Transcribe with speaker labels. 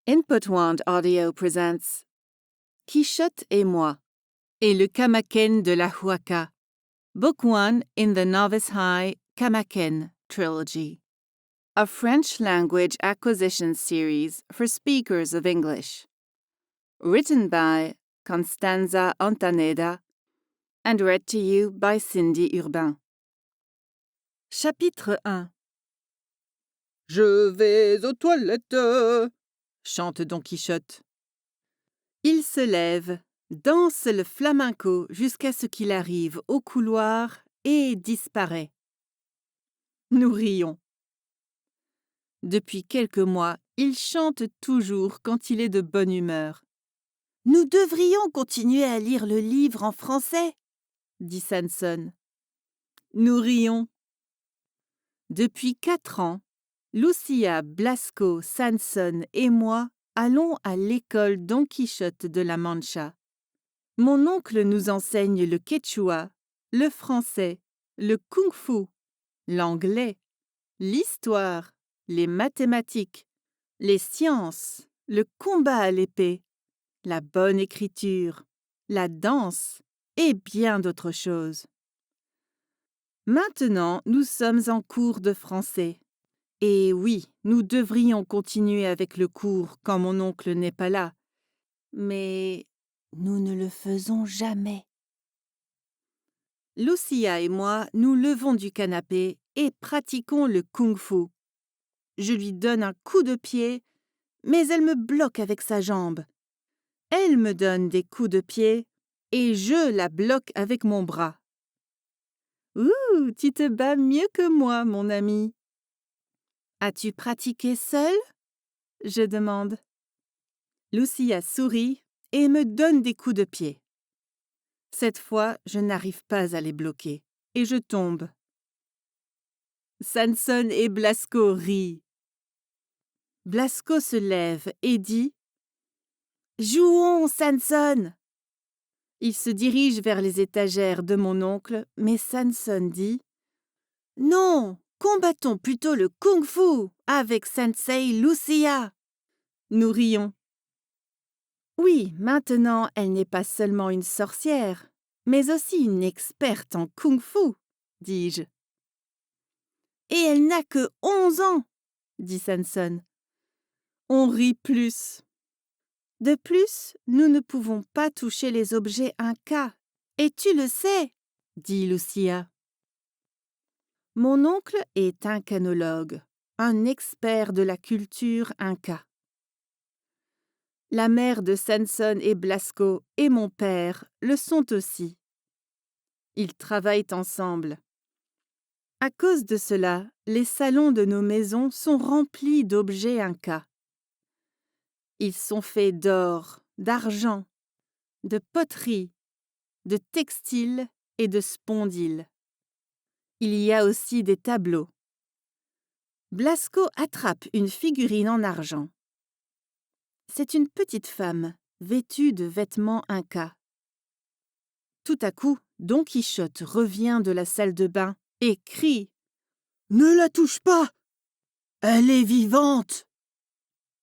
Speaker 1: Input Wand Audio presents Quichotte et moi et le Camaken de la Huaca, Book 1 in the Novice High Camaken Trilogy, a French language acquisition series for speakers of English, written by Constanza Ontaneda and read to you by Cindy Urbain. Chapitre 1.
Speaker 2: Je vais aux toilettes,
Speaker 1: chante Don Quichotte. Il se lève, danse le flamenco jusqu'à ce qu'il arrive au couloir et disparaît. Nous rions. Depuis quelques mois, il chante toujours quand il est de bonne humeur. « Nous devrions continuer à lire le livre en français, » dit Sanson. Nous rions. Depuis 4 ans, Lucia, Blasco, Sanson et moi allons à l'école Don Quichotte de la Mancha. Mon oncle nous enseigne le quechua, le français, le kung-fu, l'anglais, l'histoire, les mathématiques, les sciences, le combat à l'épée, la bonne écriture, la danse et bien d'autres choses. Maintenant, nous sommes en cours de français. Et oui, nous devrions continuer avec le cours quand mon oncle n'est pas là. Mais nous ne le faisons jamais. Lucia et moi nous levons du canapé et pratiquons le kung-fu. Je lui donne un coup de pied, mais elle me bloque avec sa jambe. Elle me donne des coups de pied et je la bloque avec mon bras. « Ouh, tu te bats mieux que moi, mon ami. »« As-tu pratiqué seul ?» je demande. Lucia sourit et me donne des coups de pied. Cette fois, je n'arrive pas à les bloquer et je tombe. Sanson et Blasco rient. Blasco se lève et dit « Jouons, Sanson !» Il se dirige vers les étagères de mon oncle, mais Sanson dit « Non, combattons plutôt le kung-fu avec Sensei Lucia !» Nous rions. Oui, maintenant, elle n'est pas seulement une sorcière, mais aussi une experte en kung-fu, dis-je. Et elle n'a que 11 ans, dit Sanson. On rit plus. De plus, nous ne pouvons pas toucher les objets incas. Et tu le sais, dit Lucia. Mon oncle est incanologue, un expert de la culture inca. La mère de Sanson et Blasco et mon père le sont aussi. Ils travaillent ensemble. À cause de cela, les salons de nos maisons sont remplis d'objets incas. Ils sont faits d'or, d'argent, de poterie, de textiles et de spondyles. Il y a aussi des tableaux. Blasco attrape une figurine en argent. C'est une petite femme, vêtue de vêtements incas. Tout à coup, Don Quichotte revient de la salle de bain et crie « Ne la touche pas! Elle est vivante !»